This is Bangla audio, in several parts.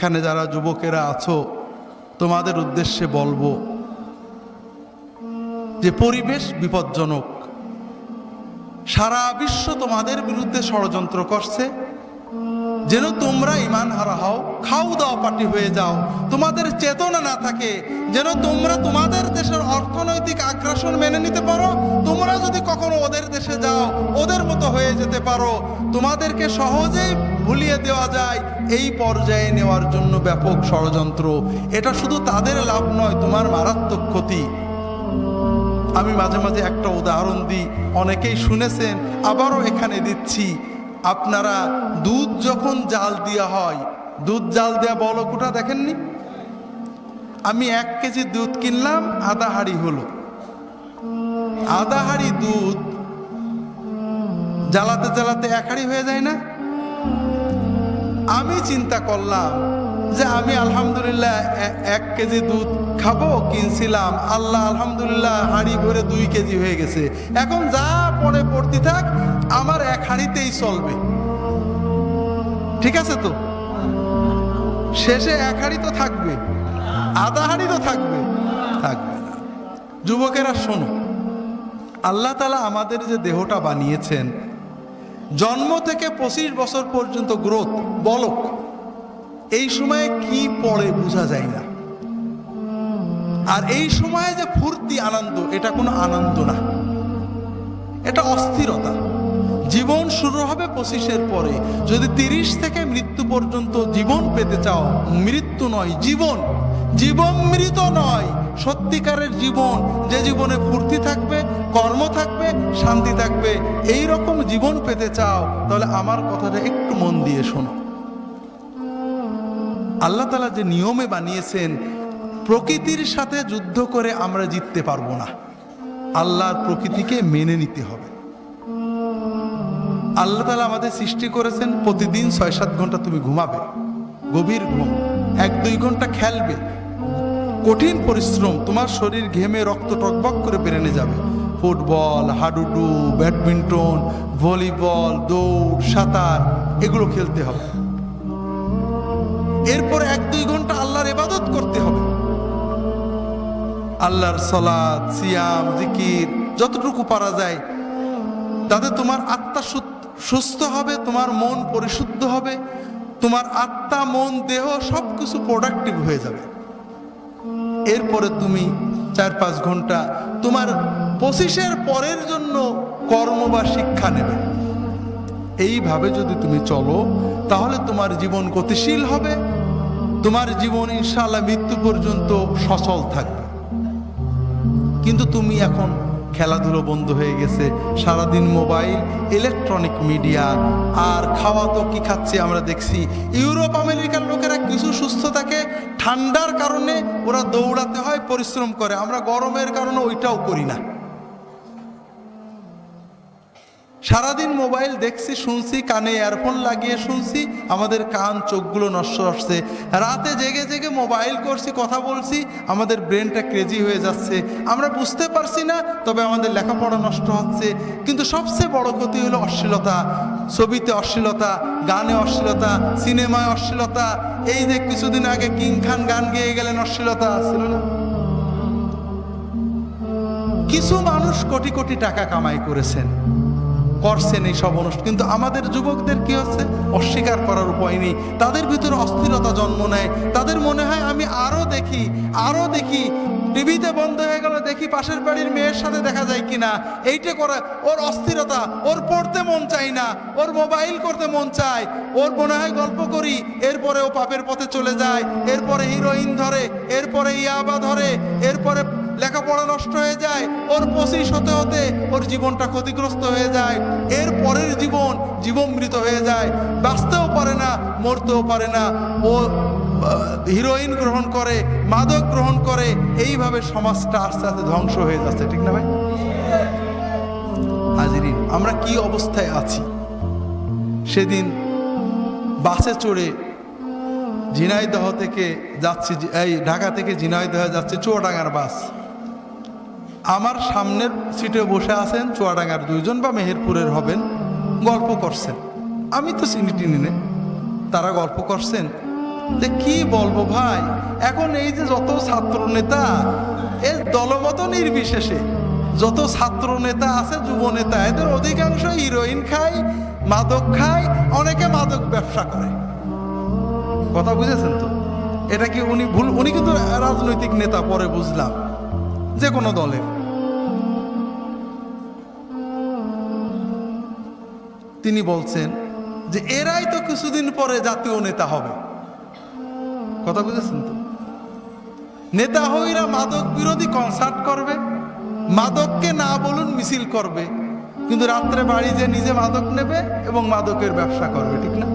এখানে যারা যুবকেরা আছো তোমাদের উদ্দেশ্যে বলবো যে পরিবেশ বিপজ্জনক। সারা বিশ্ব তোমাদের বিরুদ্ধে ষড়যন্ত্র করছে যেন তোমরা ঈমান হারা হও, খাও দাও পার্টি হয়ে যাও, তোমাদের চেতনা না থাকে, যেন তোমরা তোমাদের দেশের অর্থনৈতিক আগ্রাসন মেনে নিতে পারো। তোমরা যদি কখনো ওদের দেশে যাও ওদের মতো হয়ে যেতে পারো, তোমাদেরকে সহজেই ভুলিয়ে দেওয়া যায়, এই পর্যায়ে নেওয়ার জন্য ব্যাপক ষড়যন্ত্র। এটা শুধু তাদের লাভ নয়, তোমার মারাত্মক ক্ষতি। আমি মাঝে মাঝে একটা উদাহরণ দিই, অনেকেই শুনেছেন, আবারও এখানে দিচ্ছি। আপনারা দুধ যখন জাল দেওয়া হয়, দুধ জাল দেওয়া বলকুটা দেখেননি? আমি 1 কেজি দুধ কিনলাম, আধা হাঁড়ি হলো। আধা হাঁড়ি দুধ জ্বালাতে জ্বালাতে 1 হাঁড়ি হয়ে যায় না? আমি চিন্তা করলাম যে আমি আলহামদুলিল্লাহ 1 কেজি দুধ খাবো কিনছিলাম, আল্লাহ আলহামদুলিল্লাহ হাঁড়ি ভরে 2 কেজি হয়ে গেছে। এখন যা পরে পড়তে থাক, আমার 1 হাঁড়িতেই চলবে। ঠিক আছে তো? শেষে 1 হাঁড়ি তো থাকবে, আধা হাঁড়ি তো থাকবে না। যুবকেরা শোনো, আল্লাহ তাআলা আমাদের যে দেহটা বানিয়েছেন, জন্ম থেকে 25 বছর পর্যন্ত গ্রোথ, বলক, এই সময়ে কি পড়ে বোঝা যায় না। আর এই সময়ে যে ফুর্তি আনন্দ, এটা কোনো আনন্দ না, এটা অস্থিরতা। জীবন শুরু হবে 25-এর পরে। যদি 30 থেকে মৃত্যু পর্যন্ত জীবন পেতে চাও, মৃত্যু নয় জীবন, জীবন মৃত নয়, সত্যিকারের জীবন, যে জীবনে ফুর্তি থাকবে, কর্ম থাকবে, শান্তি থাকবে, এই রকম জীবন পেতে চাও, তাহলে আমার কথাটা একটু মন দিয়ে শোনো। আল্লাহ তাআলা যে নিয়মে বানিয়েছেন, প্রকৃতির সাথে যুদ্ধ করে আমরা জিততে পারবো না। আল্লাহর প্রকৃতিকে মেনে নিতে হবে। আল্লাহ তাআলা আমাদের সৃষ্টি করেছেন, প্রতিদিন 6-7 ঘন্টা তুমি ঘুমাবে, গভীর ঘুম, 1-2 ঘন্টা খেলবে, কঠিন পরিশ্রম, তোমার শরীর ঘেমে রক্ত টকবক করে বেরেনে যাবে। ফুটবল, হাডুডু, ব্যাডমিন্টন, ভলিবল, দৌড়, সাঁতার, এগুলো খেলতে হবে। এরপর 1-2 ঘন্টা আল্লাহর ইবাদত করতে হবে। আল্লাহর সালাত, সিয়াম, জিকির যতটুকু পারা যায়, তাতে তোমার আত্মা সুস্থ হবে, তোমার মন পরিশুদ্ধ হবে, তোমার আত্মা, মন, দেহ সবকিছু প্রোডাক্টিভ হয়ে যাবে। এরপরে তুমি 4-5 ঘন্টা তোমার 25-এর পরের জন্য কর্ম বা শিক্ষা নেবে। এইভাবে যদি তুমি চলো, তাহলে তোমার জীবন গতিশীল হবে, তোমার জীবন ইনশাআল্লাহ মৃত্যু পর্যন্ত সচল থাকবে। কিন্তু তুমি এখন খেলাধুলো বন্ধ হয়ে গেছে, সারাদিন মোবাইল, ইলেকট্রনিক মিডিয়া, আর খাওয়া তো কি খাচ্ছে আমরা দেখছি। ইউরোপ আমেরিকার লোকেরা কিছু সুস্থ থাকে, ঠান্ডার কারণে ওরা দৌড়াতে হয়, পরিশ্রম করে, আমরা গরমের কারণে ওইটাও করি না। সারাদিন মোবাইল দেখছি, শুনছি, কানে ইয়ারফোন লাগিয়ে শুনছি, আমাদের কান চোখগুলো নষ্ট হচ্ছে। রাতে জেগে জেগে মোবাইল করছি, কথা বলছি, আমাদের ব্রেনটা ক্রেজি হয়ে যাচ্ছে, আমরা বুঝতে পারছি না, তবে আমাদের লেখাপড়া নষ্ট হচ্ছে। কিন্তু সবচেয়ে বড় ক্ষতি হলো অশ্লীলতা, ছবিতে অশ্লীলতা, গানে অশ্লীলতা, সিনেমায় অশ্লীলতা। এই যে কিছুদিন আগে কিং খান গান গেয়ে গেলেন, অশ্লীলতা ছিল না? কিছু মানুষ কোটি কোটি টাকা কামাই করেছেন, করছেন এই সব অনুষ্ঠান, কিন্তু আমাদের যুবকদের কি হচ্ছে, অস্বীকার করার উপায় নেই। তাদের ভিতরে অস্থিরতা জন্ম নেয়, তাদের মনে হয় আমি আরো দেখি, আরো দেখি, টিভিতে বন্ধ হয়ে গেল, দেখি পাশের বাড়ির মেয়ের সাথে দেখা যায় কিনা, এইটা করে ওর অস্থিরতা, ওর পড়তে মন চায় না, ওর মোবাইল করতে মন চায়, ওর মনে হয় গল্প করি, এরপরে ও পাপের পথে চলে যায়, এরপরে হিরোইন ধরে, এরপরে ইয়াবা ধরে, এরপরে লেখাপড়া নষ্ট হয়ে যায়, ওর 25 হতে হতে ওর জীবনটা ক্ষতিগ্রস্ত হয়ে যায়, এর পরের জীবন জীবনমৃত হয়ে যায়, বাঁচতেও পারে না, মরতেও পারে না, ও হিরোইন গ্রহণ করে, মাদক গ্রহণ করে, এইভাবে সমাজটা আস্তে আস্তে ধ্বংস হয়ে যাচ্ছে। ঠিক না ভাই? হাজিরিন, আমরা কি অবস্থায় আছি। সেদিন বাসে চড়ে ঝিনাইদহ থেকে যাচ্ছি, এই ঢাকা থেকে ঝিনাইদহ যাচ্ছে চুয়াডাঙ্গার বাস। আমার সামনের সিটে বসে আছেন চুয়াডাঙ্গার 2 জন বা মেহেরপুরের হবেন, গল্প করছেন। আমি তো চিনি টিনি নে, তারা গল্প করছেন। যে কি বলবো ভাই, এখন এই যে যত ছাত্র নেতা, এর দলমত নির্বিশেষে যত ছাত্র নেতা আছে, যুব নেতা, এদের অধিকাংশ হিরোইন খায়, মাদক খায়, অনেকে মাদক ব্যবসা করে। কথা বুঝেছেন তো? এটা কি উনি ভুল? উনি কিন্তু রাজনৈতিক নেতা, পরে বুঝলাম, যে কোনো দলের। তিনি বলছেন যে এরাই তো কিছুদিন পরে জাতীয় নেতা হবে। কথা বুঝেছেন তো? নেতা হইরা মাদক বিরোধী কনসার্ট করবে, মাদককে না বলুন মিছিল করবে, কিন্তু রাত্রে বাড়ি যে নিজে মাদক নেবে এবং মাদকের ব্যবসা করবে, ঠিক না?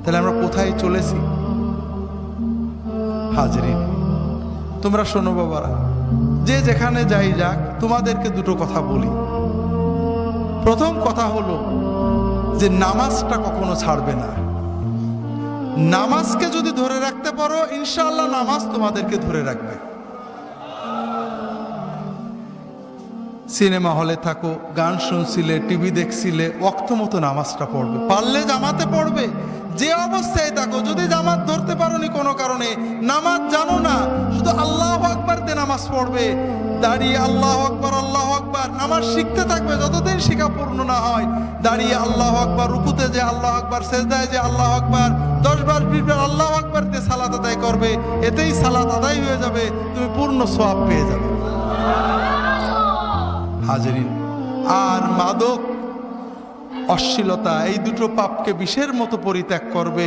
তাহলে আমরা কোথায় চলেছি? হাজরিন, তোমরা শোনো বাবারা, যে যেখানে যাই যাক, তোমাদেরকে দুটো কথা বলি। প্রথম কথা হলো যে নামাজটা কখনো ছাড়বে না। নামাজকে যদি ধরে রাখতে পারো, ইনশাআল্লাহ নামাজ তোমাদেরকে ধরে রাখবে। সিনেমা হলে থাকো, গান শুনছিলে, টিভি দেখছিলে, ওয়াক্ত মতো নামাজটা পড়বে, পারলে জামাতে পড়বে। যে অবস্থায় থাকো, যদি জামাত ধরতে পারোনি কোনো কারণে, নামাজ জানো না, শুধু আল্লাহু আকবার দিয়ে নামাজ পড়বে, দাঁড়িয়ে আল্লাহু আকবার আল্লাহু আকবার নামাজ শিখতে থাকবে যতদিন শিখা পূর্ণ না হয়। দাঁড়িয়ে আল্লাহু আকবার, রুকুতে যে আল্লাহু আকবার, সেজদায় যে আল্লাহু আকবার, 10 বার 20 বার আল্লাহু আকবার দিয়ে সালাত আদায় করবে, এতেই সালাত আদায় হয়ে যাবে, তুমি পূর্ণ সওয়াব পেয়ে যাবে। হাজরিন, আর মাদক, অশ্লীলতা, এই দুটো পাপকে বিষের মতো পরিত্যাগ করবে,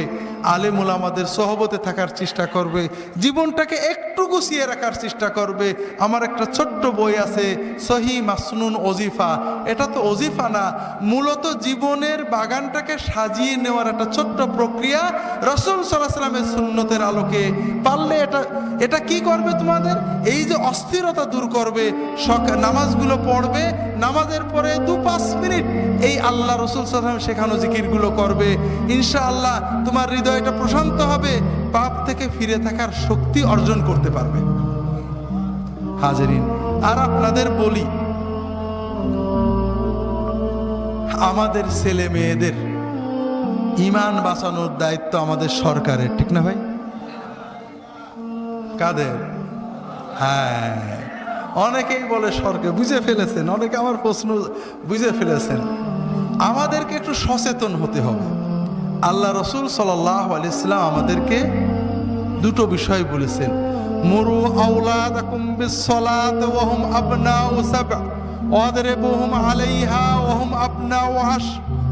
আলেম ওলামাদের সহবতে থাকার চেষ্টা করবে, জীবনটাকে একটু গুছিয়ে রাখার চেষ্টা করবে। আমার একটা ছোট্ট বই আছে, সহি মাসনুন ওজিফা। এটা তো ওজিফা না, মূলত জীবনের বাগানটাকে সাজিয়ে নেওয়ার একটা ছোট্ট প্রক্রিয়া, রাসূল সাল্লাল্লাহু আলাইহি ওয়াসাল্লামের সুন্নতের আলোকে। পারলে এটা কি করবে? তোমাদের এই যে অস্থিরতা দূর করবে। নামাজগুলো পড়বে, নামাজের পরে 2-5 মিনিট এই আল্লাহ রাসূল সাল্লাল্লাহু আলাইহি ওয়াসাল্লাম শেখানো জিকিরগুলো করবে। ইনশাআল্লাহ তোমার হৃদয়টা প্রশান্ত হবে, পাপ থেকে ফিরে থাকার শক্তি অর্জন করতে পারবে। হাজরিন, আর আপনাদের বলি, আমাদের ছেলে মেয়েদের ঈমান বাঁচানোর দায়িত্ব আমাদের সরকারের, ঠিক না ভাই? কাদের? হ্যাঁ, অনেকেই বলে সরকার, বুঝে ফেলেছেন, অনেকে আমার প্রশ্ন বুঝে ফেলেছেন। আমাদেরকে একটু সচেতন হতে হবে। আল্লাহ রাসূল সাল্লাল্লাহু আলাইহি ওয়াসাল্লাম আমাদেরকে দুটো বিষয় বলেছেন, মুরু আওলাদাকুম বিস-সালাত ওয়া হুম আবনাউ সাব'a ওয়াদরিবুহুম আলাইহা ওয়া হুম আবনাউ 'আশ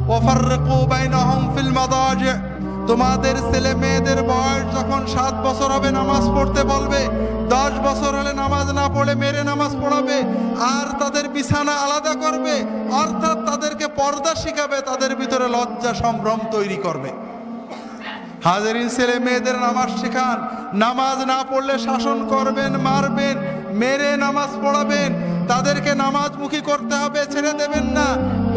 ওয়া ফাররিকু বাইনাহুম ফিল মাদাজি'। তোমাদের ছেলে মেয়েদের বয়স যখন 7 বছর হবে নামাজ পড়তে বলবে, 10 বছর হলে নামাজ না পড়ে মেরে নামাজ পড়াবে, আর তাদের বিছানা আলাদা করবে, অর্থাৎ তাদেরকে পর্দা শিখাবে, তাদের ভিতরে লজ্জা সম্ভ্রম তৈরি করবে। হাজারিন, ছেলে মেয়েদের নামাজ শেখান, নামাজ না পড়লে শাসন করবেন, মারবেন, মেরে নামাজ পড়াবেন, তাদেরকে নামাজমুখী করতে হবে, ছেড়ে দেবেন না।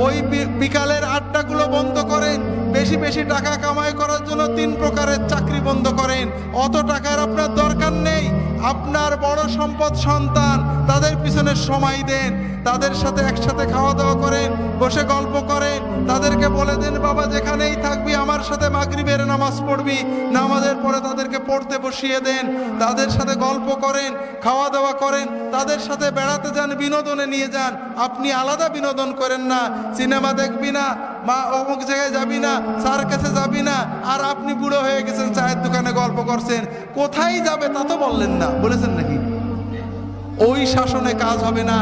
ওই বিকালের আড্ডাগুলো বন্ধ করেন, বেশি বেশি টাকা কামাই করার জন্য 3 প্রকারের চাকরি বন্ধ করেন। অত টাকার আপনার দরকার নেই। আপনার বড় সম্পদ সন্তান, তাদের পিছনে সময় দেন, তাদের সাথে একসাথে খাওয়া দাওয়া করেন, বসে গল্প করেন, তাদেরকে বলে দেন বাবা যেখানেই থাকবি আমার সাথে মাগরিবের নামাজ পড়বি, নামাজের পরে তাদেরকে পড়তে বসিয়ে দেন, তাদের সাথে গল্প করেন, খাওয়া দাওয়া করেন, তাদের সাথে বেড়াতে যান, বিনোদনে নিয়ে যান। আপনি আলাদা বিনোদন করেন না, সিনেমা দেখবি না, মা অমুক জায়গায় যাবি না, স্যার কাছে যাবি না, আর আপনি বুড়ো হয়ে গেছেন, চায়ের দোকানে গল্প করছেন। কোথায় যাবে তা তো বললেন না, বলেছেন নাকি? ওই শাসনে কাজ হবে না।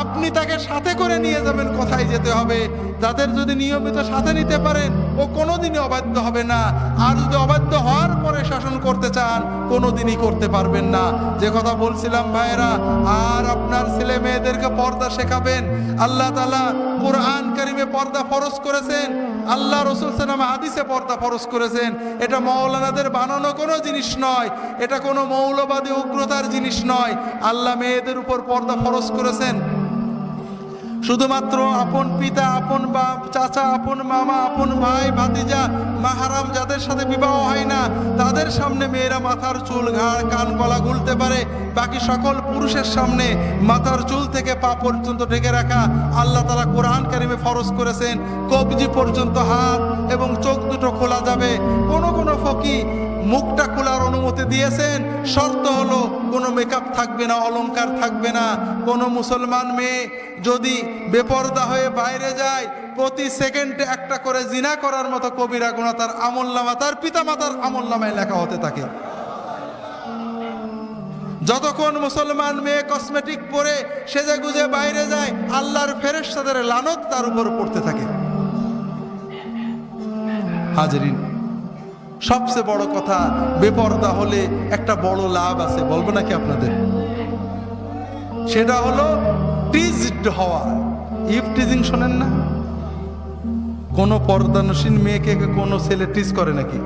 আপনি তাকে সাথে করে নিয়ে যাবেন কোথায় যেতে হবে। তাদের যদি নিয়মিত সাথে নিতে পারেন, ও কোনোদিনই অবাধ্য হবে না। আর যদি অবাধ্য হওয়ার পরে শাসন করতে চান, কোনোদিনই করতে পারবেন না। যে কথা বলছিলাম ভাইয়েরা, আর আপনার ছেলে মেয়েদেরকে পর্দা শেখাবেন। আল্লাহ তাআলা কুরআন কারিমে পর্দা ফরজ করেছেন, আল্লাহ রাসূল সাল্লাল্লাহু আলাইহি ওয়াসাল্লাম হাদিসে পর্দা ফরজ করেছেন। এটা মাওলানাদের বানানো কোনো জিনিস নয়, এটা কোনো মৌলবাদী উগ্রতার জিনিস নয়। আল্লাহ মেয়েদের উপর পর্দা ফরজ করেছেন। শুধুমাত্র আপন পিতা, আপন বাপ, চাচা, আপন মামা, আপন ভাই, ভাতিজা, মাহারাম যাদের সাথে বিবাহ হয় না তাদের সামনে মেয়েরা মাথার চুল, ঘাড়, কান, গলা গুলতে পারে, বাকি সকল পুরুষের সামনে মাথার চুল থেকে পা পর্যন্ত ঢেকে রাখা আল্লাহ তাআলা কোরআন কারিমে ফরজ করেছেন। কবজি পর্যন্ত হাত এবং চোখ দুটো খোলা যাবে। কোন কোন ফকি মুখটা খোলার অনুমতি দিয়েছেন, শর্ত হলো কোনো মেকআপ থাকবে না, অলংকার থাকবে না। কোনো মুসলমান মেয়ে যদি বেপরদা হয়ে বাইরে যায়, প্রতি সেকেন্ডে একটা করে জিনা করার মতো কবিরা গুনাহ তার আমলনামা, তার পিতামাতার আমলনামায় লেখা হতে থাকে। যতক্ষণ মুসলমান মেয়ে কসমেটিক পরে সেজে গুজে বাইরে যায়, আল্লাহর ফেরেশতাদের লানত তার উপর পড়তে থাকে। হাজরিন, সবচেয়ে বড় কথা, বেপরদা হলে একটা বড় লাভ আছে, বলবো নাকি আপনাদের? সেটা হলো টিজড হওয়া। ইফটিজিং শোনেন না? কোন পর্দানসীন মেয়েকে কোনো ছেলে টিজ করে নাকি?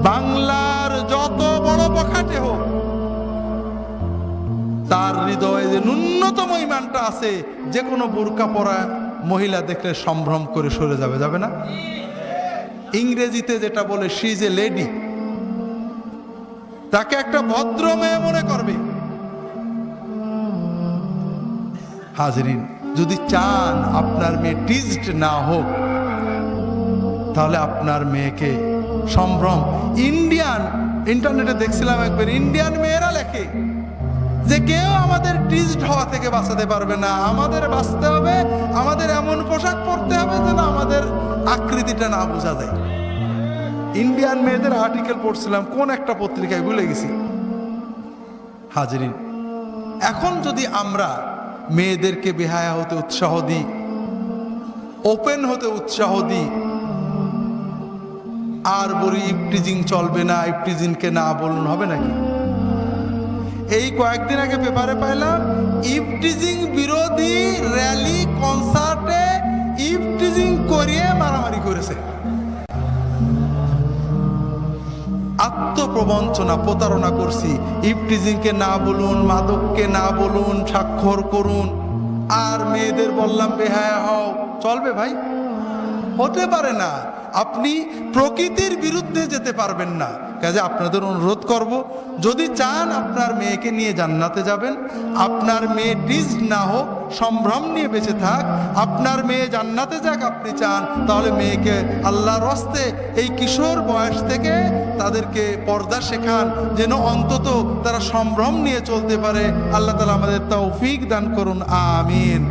বাংলার যত বড় বখাটে হোক, তার হৃদয়ে যে ন্যূনতম ঈমানটা আছে, যে কোনো বোরকা পরা মহিলা দেখলে সম্ভ্রম করে সরে যাবে, যাবে না? ইংরেজিতে যেটা বলে শি ইজ এ লেডি, তাকে একটা ভদ্র মেয়ে মনে করবে। হাজরিন, যদি চান আপনার মেয়ে টিজড না হোক, তাহলে আপনার মেয়েকে সম্ভ্রম, ইন্টারনেটে দেখছিলাম একবার, ইন্ডিয়ান মেয়েরা লেখে যে কেউ আমাদের টিজড হওয়া থেকে বাঁচাতে পারবে না, আমাদের বাঁচতে হবে, আমাদের এমন পোশাক পরতে হবে যেন আমাদের আকৃতিটা না বোঝা যায়। ইন্ডিয়ান মেয়েদের আর্টিকেল পড়ছিলাম কোন একটা পত্রিকায়, ভুলে গেছি। হাজরিন, এখন যদি আমরা মেয়েদেরকে বেহায়া হতে উৎসাহ দিই, ওপেন হতে উৎসাহ দিই, আর বলি ইফটিজিং চলবে না, ইফটিজিংকে না বলুন, হবে নাকি? এই কয়েকদিন আগে পেপারে পাইলাম ইফটিজিং বিরোধী র্যালি, কনসার্টে ইফটিজিং করিয়ে মারামারি করেছে। আত্মপ্রবঞ্চনা, প্রতারণা করছি। ইফটিজিংকে না বলুন, মাদককে না বলুন, স্বাক্ষর করুন, আর মেয়েদের বললাম বেহায়া হও, চলবে ভাই? হতে পারে না। আপনি প্রকৃতির বিরুদ্ধে যেতে পারবেন না। কাজে আপনাদের অনুরোধ করব, যদি চান আপনার মেয়েকে নিয়ে জান্নাতে যাবেন, আপনার মেয়ে টিজড না হোক, সম্ভ্রম নিয়ে বেঁচে থাক, আপনার মেয়ে জান্নাতে যাক আপনি চান, তাহলে মেয়েকে আল্লাহর হস্তে এই কিশোর বয়স থেকে তাদেরকে পর্দা শেখান, যেন অন্তত তারা সম্ভ্রম নিয়ে চলতে পারে। আল্লাহ তাআলা আমাদের তৌফিক দান করুন, আমিন।